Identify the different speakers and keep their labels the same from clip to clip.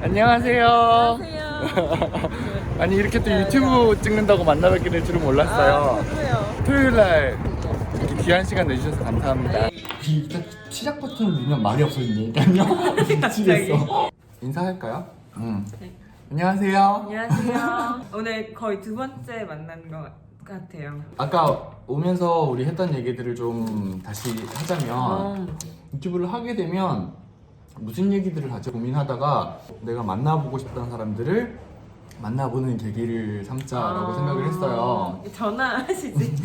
Speaker 1: 안녕하세요.
Speaker 2: 안녕하세요.
Speaker 1: 아니 이렇게 또 유튜브 찍는다고 만나뵙게 될 줄은 몰랐어요.
Speaker 2: 저도요.
Speaker 1: 토요일날 이렇게 귀한 시간 내주셔서 감사합니다. 일단 시작 버튼을 누르면 말이 없어진다니까요. 미치겠어. 인사할까요?
Speaker 2: 네.
Speaker 1: 안녕하세요.
Speaker 2: 안녕하세요. 오늘 거의 두 번째 만난 것 같아요.
Speaker 1: 아까 오면서 우리 했던 얘기들을 좀 다시 하자면 유튜브를 하게 되면 무슨 얘기들을 같이 고민하다가 내가 만나보고 싶다는 사람들을 만나보는 계기를 삼자라고 생각을 했어요.
Speaker 2: 전화하시지?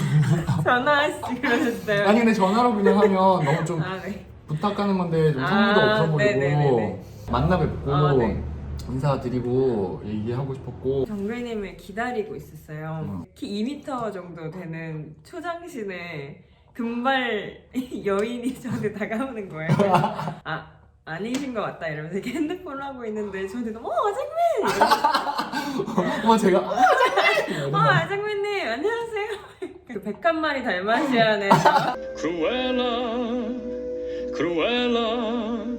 Speaker 2: 전화하시지 그러셨어요?
Speaker 1: 아니 근데 전화로 그냥 하면 너무 좀
Speaker 2: 네.
Speaker 1: 부탁하는 건데 좀 성의도 없어 보이고
Speaker 2: 네네네네.
Speaker 1: 만나 뵙고
Speaker 2: 네.
Speaker 1: 인사드리고 얘기하고 싶었고.
Speaker 2: 정글님을 기다리고 있었어요. 키 2m 정도 되는 초장신의 금발 여인이 저한테 다가오는 거예요. 아니신 것 같다 이러면서 이렇게 핸드폰을 하고 있는데 저한테 너무 아장맨!
Speaker 1: 제가
Speaker 2: 아장맨님 안녕하세요. 그 101마리 달마시안의
Speaker 3: 크루엘라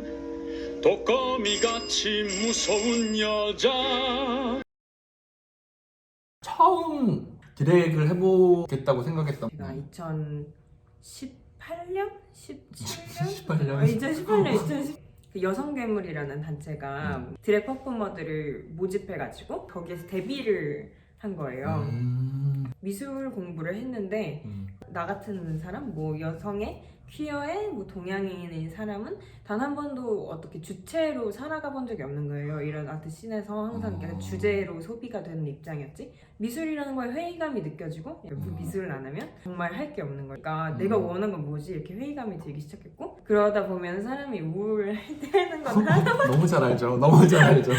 Speaker 3: 독거미같이 무서운 여자.
Speaker 1: 처음 디렉을 해보겠다고 생각했던
Speaker 2: 제가 2018년? 17년?
Speaker 1: 18년?
Speaker 2: 2018년, 2010. 그 여성 괴물이라는 단체가 드랙 퍼포머들을 모집해가지고 거기에서 데뷔를 한 거예요. 미술 공부를 했는데 나 같은 사람, 뭐 여성의 퀴어의 뭐 동양인인 사람은 단 한 번도 어떻게 주체로 살아가 본 적이 없는 거예요. 이런 아트 씬에서 항상 약간 주제로 소비가 되는 입장이었지. 미술이라는 거에 회의감이 느껴지고 미술을 안 하면 정말 할 게 없는 거니까 내가 원하는 건 뭐지? 이렇게 회의감이 들기 시작했고 그러다 보면 사람이 우울할 때는 건 하나.
Speaker 1: 너무 잘 알죠. 너무 잘 알죠.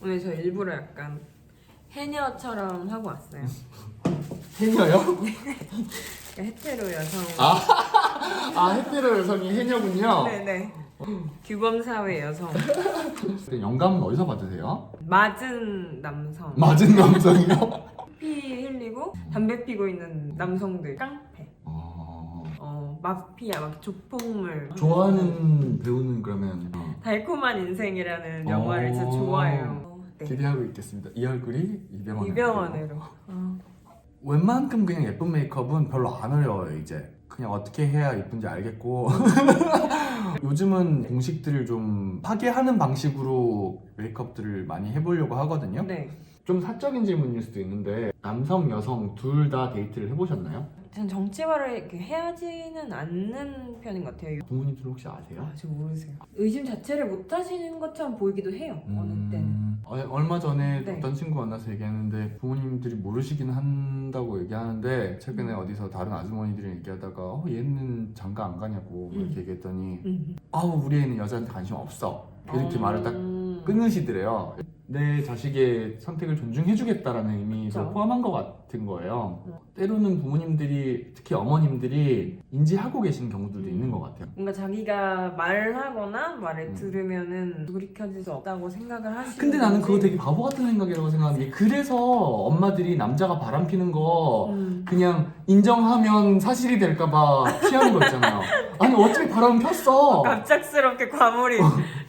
Speaker 2: 오늘 저 일부러 약간 해녀처럼 하고 왔어요.
Speaker 1: 해녀요?
Speaker 2: 헤테로 여성.
Speaker 1: 헤테로 여성이 해녀군요.
Speaker 2: 네네. 규범 사회 여성.
Speaker 1: 영감은 어디서 받으세요?
Speaker 2: 맞은 남성.
Speaker 1: 맞은 남성이요?
Speaker 2: 피 흘리고 담배 피고 있는 남성들. 깡패. 마피아, 막 조폭물.
Speaker 1: 좋아하는 배우는 그러면
Speaker 2: 달콤한 인생이라는 영화를 진짜 좋아해요. 네.
Speaker 1: 기대하고 있겠습니다. 이 얼굴이 이병헌.
Speaker 2: 이병헌으로.
Speaker 1: 웬만큼 그냥 예쁜 메이크업은 별로 안 어려워요. 이제 그냥 어떻게 해야 예쁜지 알겠고 요즘은 공식들을 좀 파괴하는 방식으로 메이크업들을 많이 해보려고 하거든요.
Speaker 2: 네.
Speaker 1: 좀 사적인 질문일 수도 있는데 남성, 여성 둘 다 데이트를 해보셨나요?
Speaker 2: 전 정치화를 이렇게 해야지는 않는 편인 것 같아요.
Speaker 1: 부모님들 혹시 아세요?
Speaker 2: 저 모르세요. 의심 자체를 못 하시는 것처럼 보이기도 해요. 어느 때는.
Speaker 1: 얼마 전에
Speaker 2: 네.
Speaker 1: 어떤 친구 만나서 얘기했는데 부모님들이 모르시긴 한다고 얘기하는데 최근에 어디서 다른 아주머니들이 얘기하다가 얘는 장가 안 가냐고 이렇게 얘기했더니 우리 애는 여자한테 관심 없어 이렇게 말을 딱 끊으시더래요. 내 자식의 선택을 존중해주겠다라는 의미도
Speaker 2: 그렇죠.
Speaker 1: 포함한 것 같은 거예요. 때로는 부모님들이 특히 어머님들이 인지하고 계신 경우들도 있는 것 같아요.
Speaker 2: 뭔가 자기가 말하거나 말을 들으면은 돌이켜질 수 없다고 생각을 하시는.
Speaker 1: 근데 나는 그거 되게 바보 같은 생각이라고 생각하는 게 그래서 엄마들이 남자가 바람 피는 거 그냥 인정하면 사실이 될까봐 피하는 거 있잖아요. 아니 어차피 바람 폈어.
Speaker 2: 갑작스럽게 과몰입.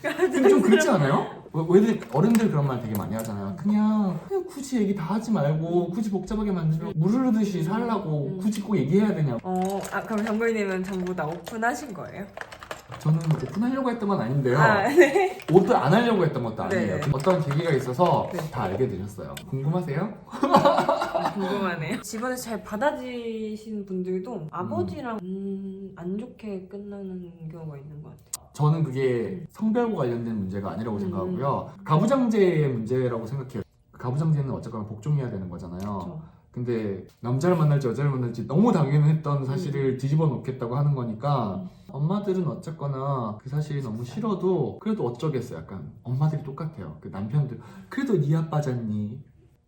Speaker 1: 근데 좀 그렇지 않아요? 왜 어른들 그런 말 되게 많이 하잖아요. 그냥 굳이 얘기 다 하지 말고 굳이 복잡하게 만들면 물 흐르듯이 살라고 굳이 꼭 얘기해야 되냐고.
Speaker 2: 그럼 정글님은 전부 다 오픈하신 거예요?
Speaker 1: 저는 오픈하려고 했던 건 아닌데요.
Speaker 2: 네.
Speaker 1: 오픈 안 하려고 했던 것도 아니에요.
Speaker 2: 네.
Speaker 1: 어떤 계기가 있어서
Speaker 2: 네.
Speaker 1: 다 알게 되셨어요. 궁금하세요?
Speaker 2: 궁금하네요. 집안에서 잘 받아주신 분들도 아버지랑 안 좋게 끝나는 경우가 있는 것 같아요.
Speaker 1: 저는 그게 성별과 관련된 문제가 아니라고 생각하고요. 가부장제의 문제라고 생각해요. 가부장제는 어쨌거나 복종해야 되는 거잖아요.
Speaker 2: 그렇죠.
Speaker 1: 근데 남자를 만날지 여자를 만날지 너무 당연했던 사실을 뒤집어 놓겠다고 하는 거니까 엄마들은 어쨌거나 그 사실이 너무 싫어도 그래도 어쩌겠어요. 약간 엄마들이 똑같아요. 그 남편들 그래도 네 아빠잖니.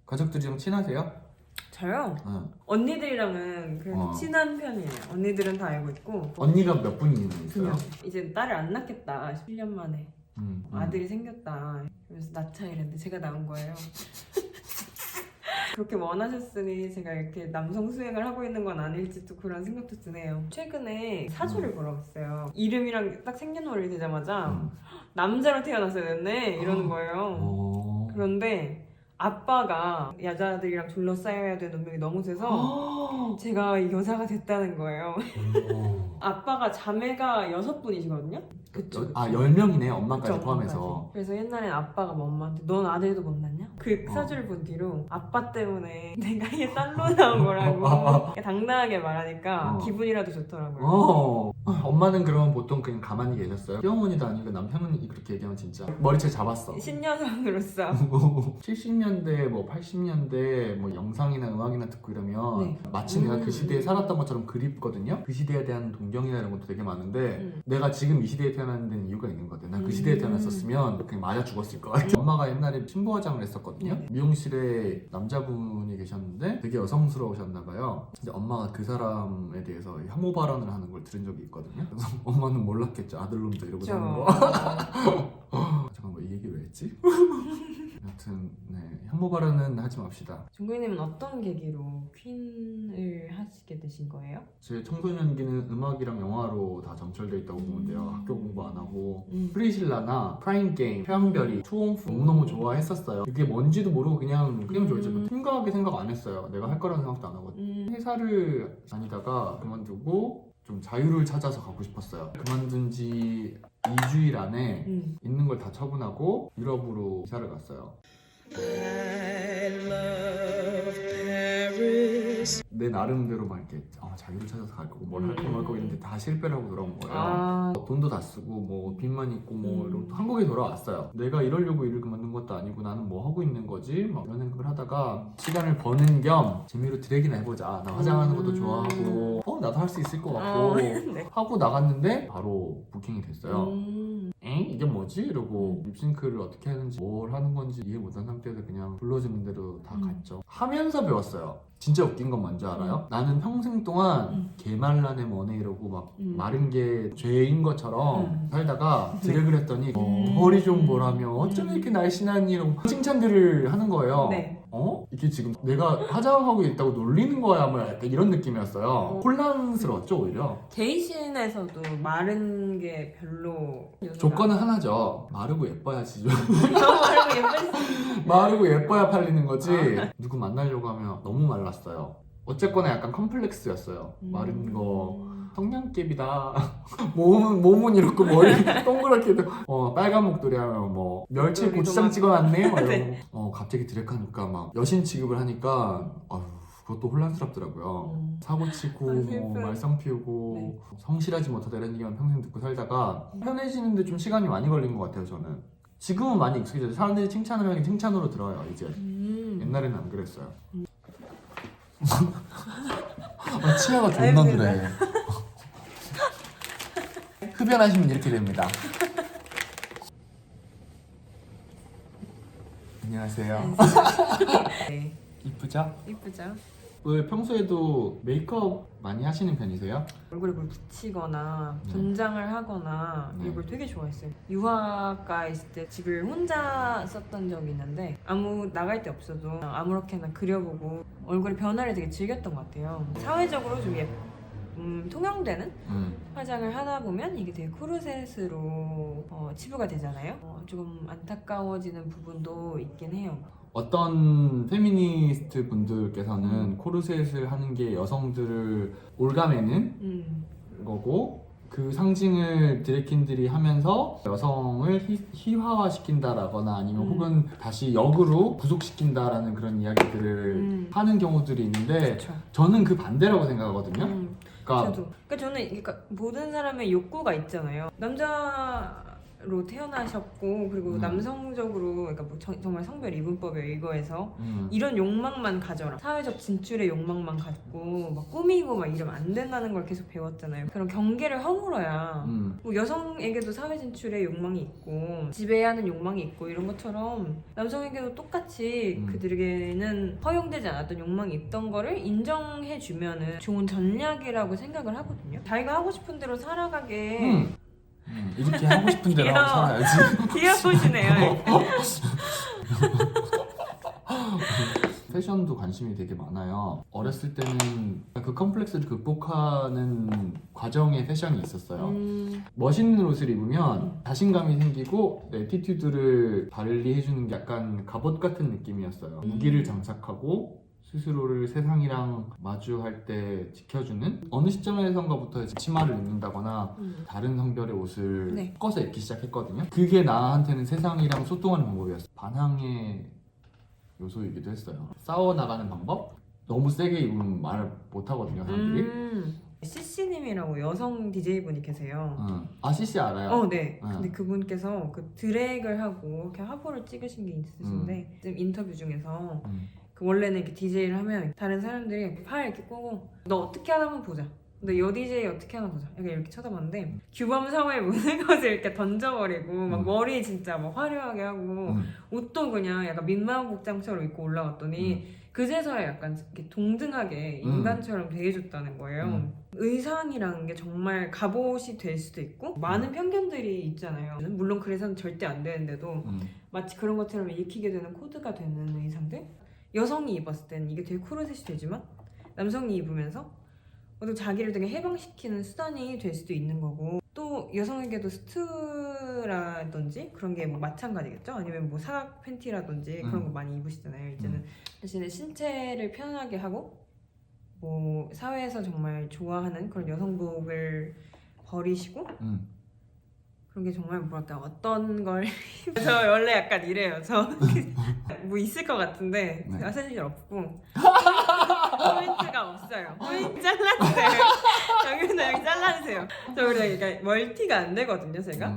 Speaker 1: 가족들이랑 친하세요?
Speaker 2: 저요?
Speaker 1: 응.
Speaker 2: 언니들이랑은 그래도 친한 편이에요. 언니들은 다 알고 있고.
Speaker 1: 언니가 몇 분이나 있어요?
Speaker 2: 이제 딸을 안 낳겠다. 7년 만에 아들이 생겼다. 그래서 낳자 이랬는데 제가 낳은 거예요. 그렇게 원하셨으니 제가 이렇게 남성 수행을 하고 있는 건 아닐지 또 그런 생각도 드네요. 최근에 사주를 보러 갔어요. 이름이랑 딱 생년월일 되자마자 남자로 태어났어야 됐네 이러는 거예요. 그런데 아빠가 여자들이랑 둘러싸여야 되는 운명이 너무 세서 제가 여자가 됐다는 거예요. 아빠가 자매가 6분이시거든요. 그쵸?
Speaker 1: 아 10명이네 엄마까지
Speaker 2: 그쵸,
Speaker 1: 포함해서.
Speaker 2: 엄마까지. 그래서 옛날엔 아빠가 뭐 엄마한테 넌 아들도 못 낳냐? 그 사주를 본 뒤로 아빠 때문에 내가 이게 딸로 나온 거라고 당당하게 말하니까 기분이라도 좋더라고요.
Speaker 1: 엄마는 그러면 보통 그냥 가만히 계셨어요? 시어머니도 아니고 남편이 그렇게 얘기하면 진짜 머리채 잡았어.
Speaker 2: 신여성으로서
Speaker 1: 70년대 뭐 80년대 뭐 영상이나 음악이나 듣고 이러면
Speaker 2: 네.
Speaker 1: 마치 내가 그 시대에 살았던 것처럼 그립거든요. 그 시대에 대한 동경이나 이런 것도 되게 많은데 내가 지금 이 시대에 태어난 데는 이유가 있는 것 같아. 난 그 시대에 태어났었으면 그냥 맞아 죽었을 것 같아. 엄마가 옛날에 신부 화장을 했었거든요. 미용실에 남자분이 계셨는데 되게 여성스러우셨나 봐요. 근데 엄마가 그 사람에 대해서 혐오 발언을 하는 걸 들은 적이 있거든요. 그래서 엄마는 몰랐겠죠. 아들놈도 이러고 사는 거. 잠깐만 이 얘기 왜 했지? 여튼 네, 혐오 발언은 하지 맙시다.
Speaker 2: 종국님은 어떤 계기로 퀸을 하시게 되신 거예요?
Speaker 1: 제 청소년기는 음악이랑 영화로 다 점철돼 있다고 보면 돼요. 학교 공부 안 하고
Speaker 2: 음.
Speaker 1: 프리실라나 프라임게임, 태양별이, 투혼프 너무너무 좋아했었어요. 그게 뭔지도 모르고 그냥 좋아했죠. 심각하게 생각 안 했어요. 내가 할 거라는 생각도 안 하고 회사를 다니다가 그만두고 좀 자유를 찾아서 가고 싶었어요. 그만둔 지 2주일 안에 있는 걸 다 처분하고 유럽으로 이사를 갔어요. 내 나름대로 막 이렇게 자유를 찾아서 갈 거고 뭘 할 거고 말 거고 있는데 다 실패를 하고 돌아온 거예요. 돈도 다 쓰고 뭐 빚만 있고 뭐 이러고 한국에 돌아왔어요. 내가 이러려고 일을 그만둔 것도 아니고 나는 뭐 하고 있는 거지? 막 이런 생각을 하다가 시간을 버는 겸 재미로 드래기나 해보자. 나 화장하는 것도 좋아하고 나도 할 수 있을 것 같고
Speaker 2: 네.
Speaker 1: 하고 나갔는데 바로 부킹이 됐어요. 엥? 이게 뭐지? 이러고 립싱크를 어떻게 하는지 뭘 하는 건지 이해 못한 상태에서 그냥 불러주는 대로 다 갔죠. 하면서 배웠어요. 진짜 웃긴 건 뭔지 알아요? 나는 평생 동안 개말라네 뭐네 이러고 막 마른 게 죄인 것처럼 살다가 드래그를 했더니 허리 좀 보라며 어쩜 이렇게 날씬하니 이러고 칭찬들을 하는 거예요.
Speaker 2: 네.
Speaker 1: 이게 지금 내가 화장하고 있다고 놀리는 거야 뭐 약간 이런 느낌이었어요. 혼란스러웠죠 오히려.
Speaker 2: 게이신에서도 마른 게 별로
Speaker 1: 조건은 하나죠. 마르고 예뻐야지.
Speaker 2: 마르고 예쁜
Speaker 1: 마르고 예뻐야 팔리는 거지. 누구 만나려고 하면 너무 말랐어요. 어쨌거나 약간 컴플렉스였어요. 마른 거 성냥개비다. 몸은 이렇고 머리 동그랗게 빨간 목도리 하면 뭐 멸치 고추장 찍어놨네. 막 이러고 갑자기 드랙하니까 막 여신 취급을 하니까 그것도 혼란스럽더라고요. 사고치고 뭐 말썽 피우고 성실하지 못하다 이런 얘기만 평생 듣고 살다가 편해지는데 좀 시간이 많이 걸린 것 같아요. 저는 지금은 많이 익숙해져서 사람들이 칭찬을 하긴 칭찬으로 들어요 이제. 옛날에는 안 그랬어요. 치아가 존나 그래. 흡연하시면 이렇게 됩니다. 안녕하세요.
Speaker 2: 네.
Speaker 1: 이쁘죠?
Speaker 2: 이쁘죠?
Speaker 1: 왜 평소에도 메이크업 많이 하시는 편이세요?
Speaker 2: 얼굴에 뭘 붙이거나 분장을 하거나 이걸 되게 좋아했어요. 유학가 있을 때 집을 혼자 썼던 적이 있는데 아무 나갈 데 없어도 아무렇게나 그려보고 얼굴의 변화를 되게 즐겼던 것 같아요. 사회적으로 좀 통용되는 화장을 하다 보면 이게 되게 코르셋으로 치부가 되잖아요. 조금 안타까워지는 부분도 있긴 해요.
Speaker 1: 어떤 페미니스트 분들께서는 코르셋을 하는 게 여성들을 올가매는 거고 그 상징을 드래퀸들이 하면서 여성을 희화화시킨다라거나 아니면 혹은 다시 역으로 부속시킨다라는 그런 이야기들을 하는 경우들이 있는데
Speaker 2: 그쵸.
Speaker 1: 저는 그 반대라고 생각하거든요. 그러니까
Speaker 2: 저도. 그러니까 저는 모든 사람의 욕구가 있잖아요. 남자로 태어나셨고 그리고 남성적으로 그러니까 뭐 정말 성별 이분법에 의거해서 이런 욕망만 가져라. 사회적 진출의 욕망만 갖고 막 꾸미고 막 이러면 안 된다는 걸 계속 배웠잖아요. 그런 경계를 허물어야 뭐 여성에게도 사회 진출의 욕망이 있고 지배하는 욕망이 있고 이런 것처럼 남성에게도 똑같이 그들에게는 허용되지 않았던 욕망이 있던 거를 인정해주면은 좋은 전략이라고 생각을 하거든요. 자기가 하고 싶은 대로 살아가게
Speaker 1: 이렇게 하고 싶은 대로 하고 살아야지.
Speaker 2: 귀여우시네요.
Speaker 1: 패션도 관심 관심이 되게 많아요. 어렸을 때는 그 컴플렉스를 극복하는 과정에 패션이 있었어요. 멋있는 옷을 입으면 자신감이 생기고 애티튜드를 발휘해주는 게 약간 갑옷 같은 느낌이었어요. 무기를 장착하고 스스로를 세상이랑 마주할 때 지켜주는, 어느 시점에선가부터 치마를 입는다거나 다른 성별의 옷을
Speaker 2: 네.
Speaker 1: 섞어서 입기 시작했거든요. 그게 나한테는 세상이랑 소통하는 방법이었어요. 반항의 요소이기도 했어요. 싸워나가는 방법? 너무 세게 입으면 말을 못하거든요, 사람들이.
Speaker 2: CC님이라고 여성 DJ분이 계세요.
Speaker 1: 아, CC 알아요?
Speaker 2: 네.
Speaker 1: 응.
Speaker 2: 근데 그분께서 그 드랙을 하고 이렇게 화보를 찍으신 게 있으신데 지금 인터뷰 중에서 그 원래는 이렇게 DJ를 하면 다른 사람들이 팔 이렇게 꼬고 너 어떻게 하나 한번 보자. 너 여 DJ 어떻게 하나 보자. 약간 이렇게 쳐다봤는데 규범 사회에 무슨 것을 이렇게 던져버리고 막 머리 진짜 막 화려하게 하고 옷도 그냥 약간 민망한 복장처럼 입고 올라왔더니 그제서야 약간 이렇게 동등하게 인간처럼 대해줬다는 거예요. 의상이라는 게 정말 갑옷이 될 수도 있고 많은 편견들이 있잖아요. 물론 그래서는 절대 안 되는데도 마치 그런 것처럼 읽히게 되는 코드가 되는 의상들? 여성이 입었을 땐 이게 되게 코르셋이 되지만 남성이 입으면서 또 자기를 되게 해방시키는 수단이 될 수도 있는 거고, 또 여성에게도 스트라든지 그런 게 뭐 마찬가지겠죠? 아니면 뭐 사각 팬티라든지 그런 거 많이 입으시잖아요. 이제는 자신의 신체를 편하게 하고 뭐 사회에서 정말 좋아하는 그런 여성복을 버리시고 그런 게 정말 뭐랄까 어떤 걸 저 원래 약간 이래요. 저 뭐 있을 것 같은데
Speaker 1: 네.
Speaker 2: 사실 없고 포인트가 없어요. 포인트 잘라주세요. 여기서 여기 잘라주세요. 저 그러니까 멀티가 안 되거든요, 제가.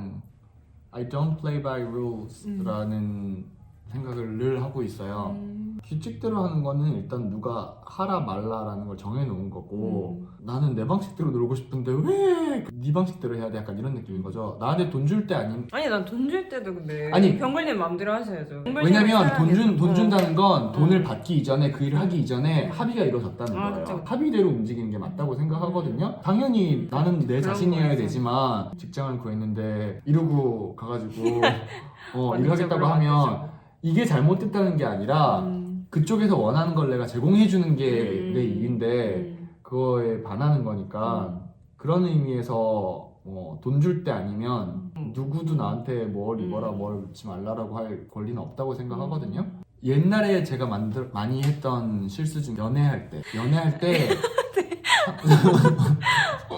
Speaker 1: I don't play by rules라는 생각을 늘 하고 있어요. 규칙대로 하는 거는 일단 누가 하라 말라라는 걸 정해놓은 거고 나는 내 방식대로 놀고 싶은데 왜 네 방식대로 해야 돼? 약간 이런 느낌인 거죠. 나한테 돈 줄 때 아닌.
Speaker 2: 아니 난 돈 줄 때도 근데
Speaker 1: 아니,
Speaker 2: 병걸님 마음대로 하셔야죠.
Speaker 1: 왜냐면 돈 준다는 건 돈을
Speaker 2: 음.
Speaker 1: 받기 이전에 그 일을 하기 이전에 합의가 이루어졌다는
Speaker 2: 아,
Speaker 1: 거예요.
Speaker 2: 그쵸.
Speaker 1: 합의대로 움직이는 게 맞다고 생각하거든요. 당연히 나는 내
Speaker 2: 그런
Speaker 1: 자신이어야
Speaker 2: 거에서.
Speaker 1: 되지만 직장을 구했는데 이러고 가가지고 일을 하겠다고
Speaker 2: 그런 거
Speaker 1: 하면
Speaker 2: 같죠.
Speaker 1: 이게 잘못됐다는 게 아니라 그쪽에서 원하는 걸 내가 제공해주는 게 내 일인데 그거에 반하는 거니까 그런 의미에서 돈 줄 때 아니면 누구도 나한테 뭘 입어라 뭘 입지 말라라고 할 권리는 없다고 생각하거든요. 옛날에 제가 많이 했던 실수 중 연애할 때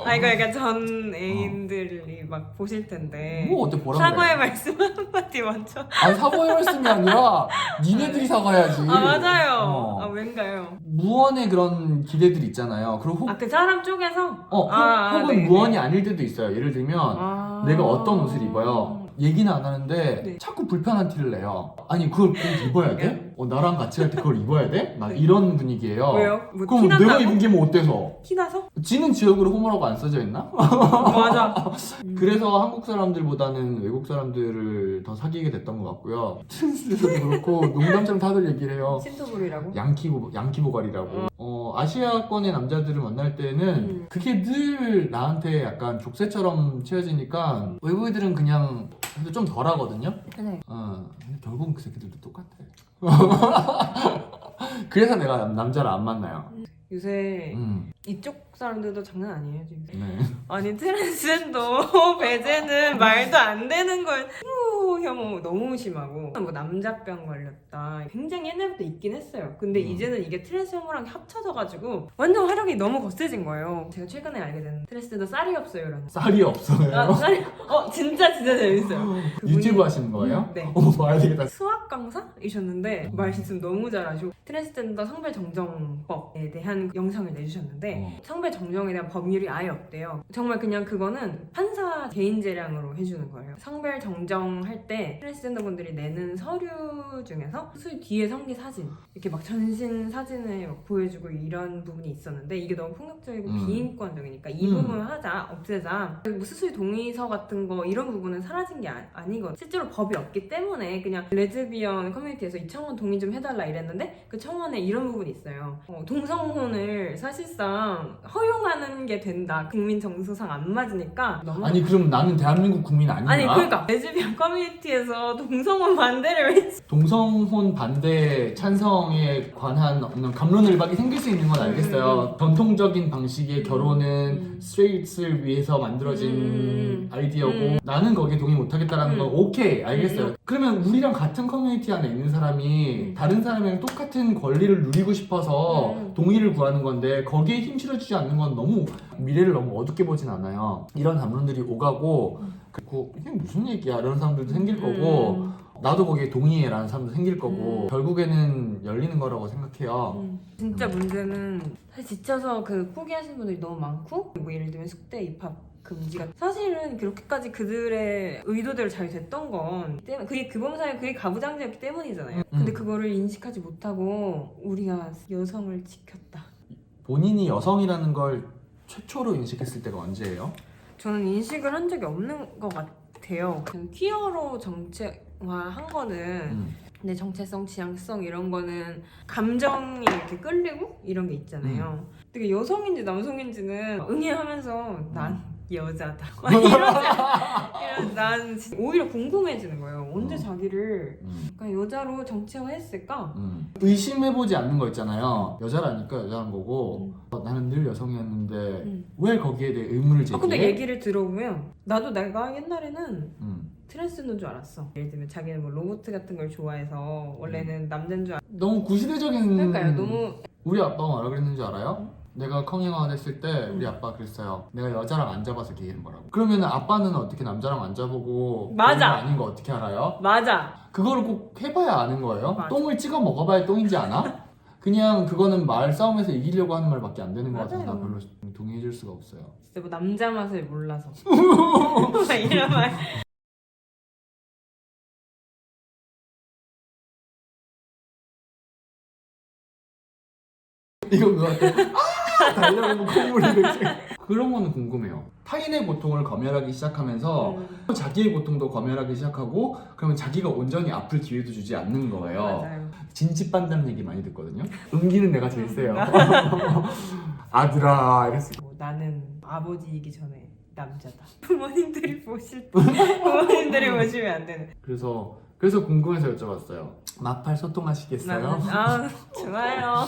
Speaker 2: 아 이거 약간 전 애인들이 막 보실 텐데
Speaker 1: 뭐 어때 보라
Speaker 2: 사과의
Speaker 1: 그래.
Speaker 2: 말씀 한마디 먼저.
Speaker 1: 아니 사과의 말씀이 아니라 니네들이 사과해야지.
Speaker 2: 아 맞아요. 아 왠가요?
Speaker 1: 무언의 그런 기대들 있잖아요. 그리고
Speaker 2: 아 그 사람 쪽에서?
Speaker 1: 혹은
Speaker 2: 네,
Speaker 1: 무언이
Speaker 2: 네.
Speaker 1: 아닐 때도 있어요. 예를 들면 내가 어떤 옷을 입어요. 얘기는 안 하는데
Speaker 2: 네.
Speaker 1: 자꾸 불편한 티를 내요. 아니 그걸 꼭 입어야 돼? 나랑 같이 갈 때 그걸 입어야 돼? 막
Speaker 2: 네.
Speaker 1: 이런 분위기예요.
Speaker 2: 왜요? 뭐
Speaker 1: 그럼
Speaker 2: 티난다고?
Speaker 1: 내가 입은 게 뭐 어때서?
Speaker 2: 티나서?
Speaker 1: 지는 지역으로 호모라고 안 써져 있나?
Speaker 2: 맞아.
Speaker 1: 그래서 한국 사람들보다는 외국 사람들을 더 사귀게 됐던 것 같고요. 트랜스에서도 그렇고 농담처럼 다들 얘기를 해요.
Speaker 2: 신토불이라고?
Speaker 1: 양키 보갈이라고. 아시아권의 남자들을 만날 때는 그게 늘 나한테 약간 족쇄처럼 채워지니까 외국인들은 그냥 근데 좀 덜하거든요.
Speaker 2: 네.
Speaker 1: 근데 결국은 그 새끼들도 똑같아. 그래서 내가 남자를 안 만나요.
Speaker 2: 요새 이쪽 사람들도 장난 아니에요 지금.
Speaker 1: 네.
Speaker 2: 아니 트랜스젠더 배제는 말도 안 되는 걸 혐오 너무 심하고 뭐 남자병 걸렸다 굉장히 옛날부터 있긴 했어요. 근데 이제는 이게 트랜스 혐오랑 합쳐져가지고 완전 활용이 너무 거세진 거예요. 제가 최근에 알게 된 트랜스젠더 쌀이 없어요라는.
Speaker 1: 쌀이 없어요.
Speaker 2: 쌀이 진짜 재밌어요.
Speaker 1: 유튜브 하시는 거예요?
Speaker 2: 네.
Speaker 1: 어머 봐야 되겠다.
Speaker 2: 수학 강사이셨는데 말씀 너무 잘하시고 트랜스젠더 성별 정정법에 대한 영상을 내주셨는데 성별 정정에 대한 법률이 아예 없대요. 정말 그냥 그거는 판사 개인 재량으로 해주는 거예요. 성별 정정할 때 트랜스젠더 분들이 내는 서류 중에서 수술 뒤에 성기 사진 이렇게 막 전신 사진을 막 보여주고 이런 부분이 있었는데 이게 너무 폭력적이고 비인권적이니까 이 부분을 하자 없애자. 뭐 수술 동의서 같은 거 이런 부분은 사라진 게 아니거든. 실제로 법이 없기 때문에 그냥 레즈비언 커뮤니티에서 이 청원 동의 좀 해달라 이랬는데 그 청원에 이런 부분이 있어요. 동성혼을 사실상 그냥 허용하는 게 된다. 국민 정서상 안 맞으니까 너무
Speaker 1: 아니 그럼 나는 대한민국 국민 아닌가?
Speaker 2: 아니 그러니까 레즈비언 커뮤니티에서 동성혼 반대를 왜
Speaker 1: 동성혼 반대 찬성에 관한 어떤 갑론을박이 생길 수 있는 건 알겠어요. 전통적인 방식의 결혼은 스트레이트를 위해서 만들어진 아이디어고 나는 거기에 동의 못하겠다라는 건 오케이 알겠어요. 그러면 우리랑 같은 커뮤니티 안에 있는 사람이 다른 사람이랑 똑같은 권리를 누리고 싶어서 동의를 구하는 건데 거기에 힘 실어주지 않는 건 너무 미래를 너무 어둡게 보진 않아요. 이런 담론들이 오가고 그리고 이게 무슨 얘기야 이런 사람들도 생길 거고 나도 거기에 동의해라는 사람도 생길 거고 결국에는 열리는 거라고 생각해요.
Speaker 2: 진짜 문제는 사실 지쳐서 그 포기하시는 분들이 너무 많고 뭐 예를 들면 숙대 입학 금지가 사실은 그렇게까지 그들의 의도대로 잘 됐던 건 그게 규범사회 그게 가부장제였기 때문이잖아요. 근데 그거를 인식하지 못하고 우리가 여성을 지켰다.
Speaker 1: 본인이 여성이라는 걸 최초로 인식했을 때가 언제예요?
Speaker 2: 저는 인식을 한 적이 없는 것 같아요. 그냥 퀴어로 정체화한 거는 내 정체성, 지향성 이런 거는 감정이 이렇게 끌리고 이런 게 있잖아요. 되게 여성인지 남성인지는 응애하면서 난 여자다. 막 이러지. 난 오히려 궁금해지는 거예요. 언제 자기를 그냥 여자로 정체화했을까?
Speaker 1: 의심해보지 않는 거 있잖아요. 여자라니까 여자란 거고 나는 늘 여성이었는데 왜 거기에 대해 의문을 제기해?
Speaker 2: 근데 얘기를 들어보면 나도 내가 옛날에는 트랜스인 줄 알았어. 예를 들면 자기는 뭐 로봇 같은 걸 좋아해서 원래는 남자인 줄
Speaker 1: 너무 구시대적인
Speaker 2: 그러니까요. 너무
Speaker 1: 우리 아빠가 뭐라 그랬는 줄 알아요? 내가 커밍아웃 했을 때 우리 아빠가 그랬어요. 내가 여자랑 안 잡아서 게이는 거라고. 그러면 아빠는 어떻게 남자랑 안 잡아보고
Speaker 2: 맞아.
Speaker 1: 그런 거 아닌 거 어떻게 알아요?
Speaker 2: 맞아.
Speaker 1: 그거를 꼭 해봐야 아는 거예요.
Speaker 2: 맞아.
Speaker 1: 똥을 찍어 먹어봐야 똥인지 아나? 그냥 그거는 말 싸움에서 이기려고 하는 말밖에 안 되는 거 같아서 나
Speaker 2: 맞아요.
Speaker 1: 별로 동의해줄 수가 없어요.
Speaker 2: 진짜 뭐 남자 맛을 몰라서 막 이런 말.
Speaker 1: 이거 그거 같아. 달려오는 콧물이 그치? 그런 거는 궁금해요. 타인의 고통을 검열하기 시작하면서 자기의 고통도 검열하기 시작하고 그러면 자기가 온전히 아플 기회도 주지 않는 거예요.
Speaker 2: 맞아요.
Speaker 1: 진집반다는 얘기 많이 듣거든요. 응기는 내가 제일 세요. 아들아 이랬어.
Speaker 2: 뭐 나는 아버지이기 전에 남자다. 부모님들이 부모님들이 보시면 안 되는.
Speaker 1: 그래서 궁금해서 여쭤봤어요. 마팔 소통하시겠어요?
Speaker 2: 좋아요.